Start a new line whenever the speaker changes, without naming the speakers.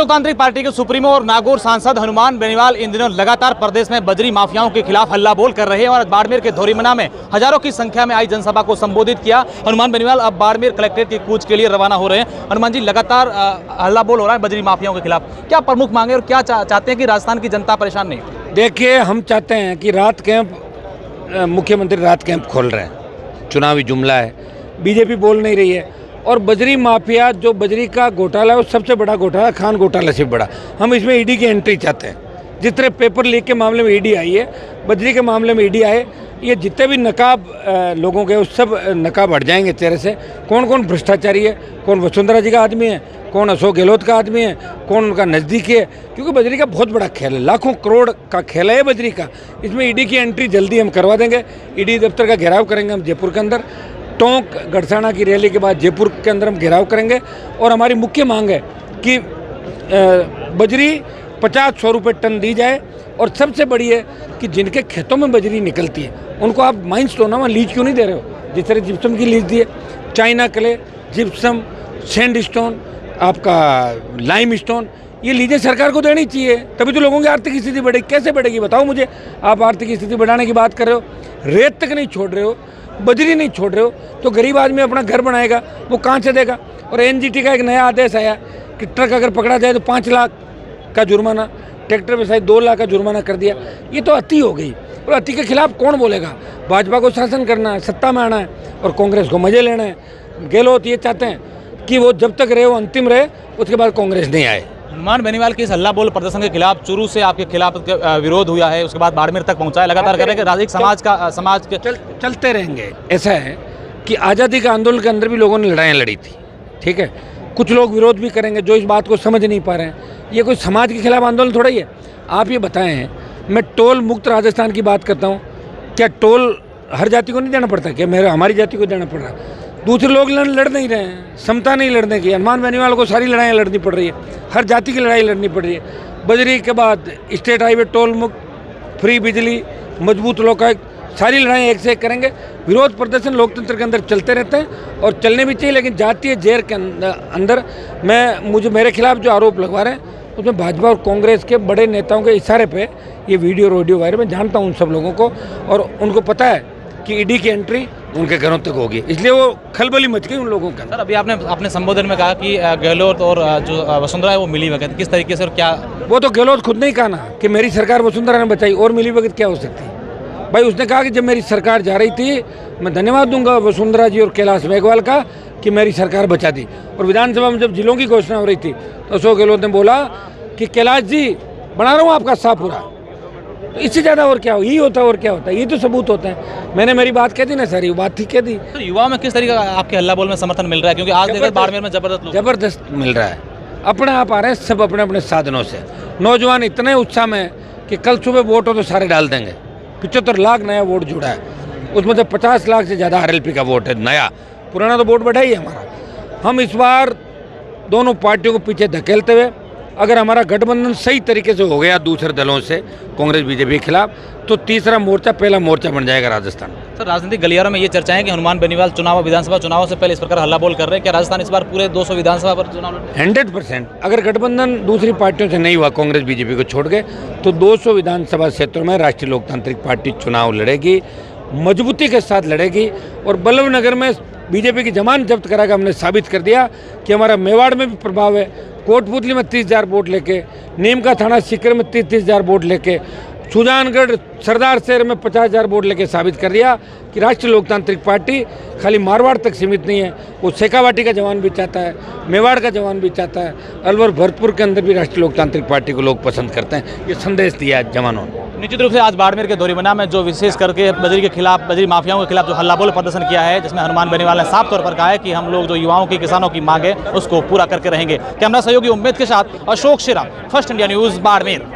लोकतांत्रिक पार्टी के सुप्रीमो और नागौर सांसद हनुमान बेनीवाल इन दिनों लगातार प्रदेश में बजरी माफियाओं के खिलाफ हल्ला बोल कर रहे हैं और बाड़मेर के धोरीमना में हजारों की संख्या में आई जनसभा को संबोधित किया। हनुमान बेनीवाल अब बाड़मेर कलेक्ट्रेट की कूच के लिए रवाना हो रहे हैं। हनुमान जी, लगातार हल्ला बोल हो रहा है बजरी माफियाओं के खिलाफ, क्या प्रमुख मांगे और क्या चाहते हैं कि राजस्थान की जनता परेशान नहीं?
देखिए, हम चाहते हैं कि रात कैंप, मुख्यमंत्री रात कैंप खोल रहे हैं, चुनावी जुमला है, बीजेपी बोल नहीं रही है। और बजरी माफिया जो बजरी का घोटाला है वो सबसे बड़ा घोटाला, खान घोटाला से बड़ा। हम इसमें ईडी की एंट्री चाहते हैं। जिस तरह पेपर लीक के मामले में ईडी आई है, बजरी के मामले में ईडी आए, ये जितने भी नकाब लोगों के उस सब नकाब हट जाएंगे चेहरे से। कौन कौन भ्रष्टाचारी है, कौन वसुंधरा जी का आदमी है, कौन अशोक गहलोत का आदमी है, कौन उनका नज़दीकी है, क्योंकि बजरी का बहुत बड़ा खेल है, लाखों करोड़ का खेल है बजरी का। इसमें ईडी की एंट्री जल्दी हम करवा देंगे। ईडी दफ्तर का घेराव करेंगे हम जयपुर के अंदर। टोंक गड़साना की रैली के बाद जयपुर के अंदर हम घेराव करेंगे। और हमारी मुख्य मांग है कि बजरी 50-100 रुपये टन दी जाए। और सबसे बड़ी है कि जिनके खेतों में बजरी निकलती है उनको आप माइंस तो ना वहाँ लीज क्यों नहीं दे रहे हो? जिस तरह जिप्सम की लीज दी है, China clay, gypsum, sand stone, आपका लाइम स्टोन, ये लीजें सरकार को देनी चाहिए, तभी तो लोगों की आर्थिक स्थिति बढ़ेगी। कैसे बढ़ेगी बताओ मुझे? आप आर्थिक स्थिति बढ़ाने की बात कर रहे हो, रेत तक नहीं छोड़ रहे हो, बजरी नहीं छोड़ रहे हो, तो गरीब आदमी अपना घर बनाएगा वो कहाँ से देगा? और एनजीटी का एक नया आदेश आया कि ट्रक अगर पकड़ा जाए तो 5 लाख का जुर्माना, ट्रैक्टर पे शायद 2 लाख का जुर्माना कर दिया। ये तो अति हो गई। और अति के खिलाफ कौन बोलेगा? भाजपा को शासन करना है, सत्ता में आना है और कांग्रेस को मजे लेना है। गहलोत ये चाहते हैं कि वो जब तक रहे वो अंतिम रहे, उसके बाद कांग्रेस नहीं आए।
हनुमान बेनीवाल के इस हल्ला बोल प्रदर्शन के खिलाफ चुरू से आपके खिलाफ विरोध हुआ है, उसके बाद बाड़मेर तक पहुंचा है, लगातार कर रहे हैं राजनीतिक समाज के
चलते रहेंगे। ऐसा है कि आज़ादी के आंदोलन के अंदर भी लोगों ने लड़ाइयाँ लड़ी थी, ठीक है। कुछ लोग विरोध भी करेंगे जो इस बात को समझ नहीं पा रहे हैं। ये कोई समाज के खिलाफ आंदोलन थोड़ा ही है। आप ये बताएं, मैं टोल मुक्त राजस्थान की बात करता हूँ, क्या टोल हर जाति को नहीं देना पड़ता? क्या हमारी जाति को देना पड़ रहा है? दूसरे लोग लड़ नहीं रहे हैं, समता नहीं लड़ने की। हनुमान बेनीवाल को सारी लड़ाइयाँ लड़नी पड़ रही है, हर जाति की लड़ाई लड़नी पड़ रही है। बजरी के बाद स्टेट हाईवे टोल मुक्त, फ्री बिजली, मजबूत लोकायुक्त, सारी लड़ाइयाँ एक से एक करेंगे। विरोध प्रदर्शन लोकतंत्र के अंदर चलते रहते हैं और चलने भी चाहिए, लेकिन जातीय जहर के अंदर मेरे खिलाफ जो आरोप लगवा रहे हैं उसमें भाजपा और कांग्रेस के बड़े नेताओं के इशारे पे ये वीडियो वायरल। मैं जानता हूँ उन सब लोगों को और उनको पता है कि ईडी की एंट्री उनके घरों तक होगी, इसलिए वो खलबली मच गई उन लोगों का।
सर, अभी आपने अपने संबोधन में कहा कि गहलोत और जो वसुंधरा है वो मिली भगत, किस तरीके से और क्या?
वो तो गहलोत खुद नहीं कहा ना कि मेरी सरकार वसुंधरा ने बचाई, और मिली भगत क्या हो सकती है भाई? उसने कहा कि जब मेरी सरकार जा रही थी, मैं धन्यवाद दूंगा वसुंधरा जी और कैलाश मेघवाल का कि मेरी सरकार बचा दी। और विधानसभा में जब जिलों की घोषणा हो रही थी तो अशोक गहलोत ने बोला कि कैलाश जी बना रहा हूँ आपका शाहपुरा। तो इससे ज़्यादा और क्या हो? यही होता है और क्या होता है? ये तो सबूत होता है। मैंने मेरी बात कह दी ना सारी, बात ठीक कह दी।
तो युवाओं में किस तरीके का आपके हल्ला बोल में समर्थन मिल रहा है? क्योंकि आज देखकर बाड़मेर में
जबरदस्त मिल रहा है। अपने आप आ रहे हैं सब अपने अपने साधनों से। नौजवान इतने उत्साह में कि कल सुबह वोट हो तो सारे डाल देंगे। 75 लाख नया वोट जुड़ा है, उसमें से 50 लाख से ज़्यादा RLP का वोट है नया। पुराना तो वोट बढ़ा ही है हमारा। हम इस बार दोनों पार्टियों को पीछे धकेलते हुए, अगर हमारा गठबंधन सही तरीके से हो गया दूसरे दलों से, कांग्रेस बीजेपी के खिलाफ, तो तीसरा मोर्चा पहला मोर्चा बन जाएगा राजस्थान।
सर, राजनीतिक गलियारों में ये चर्चाएं कि हनुमान बेनीवाल विधानसभा चुनाव से पहले इस प्रकार हल्ला बोल कर रहे हैं। क्या राजस्थान इस बार पूरे 200 विधानसभा पर चुनाव?
100%। अगर गठबंधन दूसरी पार्टियों से नहीं हुआ, कांग्रेस बीजेपी को छोड़ के, तो 200 विधानसभा क्षेत्रों में राष्ट्रीय लोकतांत्रिक पार्टी चुनाव लड़ेगी, मजबूती के साथ लड़ेगी। और बल्लभनगर में बीजेपी की जमानत जब्त कराकर हमने साबित कर दिया कि हमारा मेवाड़ में भी प्रभाव है। कोटपुतली में 30,000 वोट लेके, नीम का थाना सीकर में 30,000 वोट लेके, सुजानगढ़ सरदार शहर में 50,000 वोट लेके साबित कर दिया कि राष्ट्रीय लोकतांत्रिक पार्टी खाली मारवाड़ तक सीमित नहीं है, वो शेखावाटी का जवान भी चाहता है, मेवाड़ का जवान भी चाहता है, अलवर भरतपुर के अंदर भी राष्ट्रीय लोकतांत्रिक पार्टी को लोग पसंद करते हैं। ये संदेश दिया जवानों ने।
निश्चित रूप से आज बाड़मेर के धोरीमना में जो विशेष करके बजरी माफियाओं के खिलाफ जो हल्ला बोल प्रदर्शन किया है, जिसमें हनुमान बेनीवाल ने साफ तौर पर कहा है कि हम लोग जो युवाओं की, किसानों की मांग है उसको पूरा करके रहेंगे। कैमरा सहयोगी उम्मीद के साथ अशोक शेरा, फर्स्ट इंडिया न्यूज़, बाड़मेर।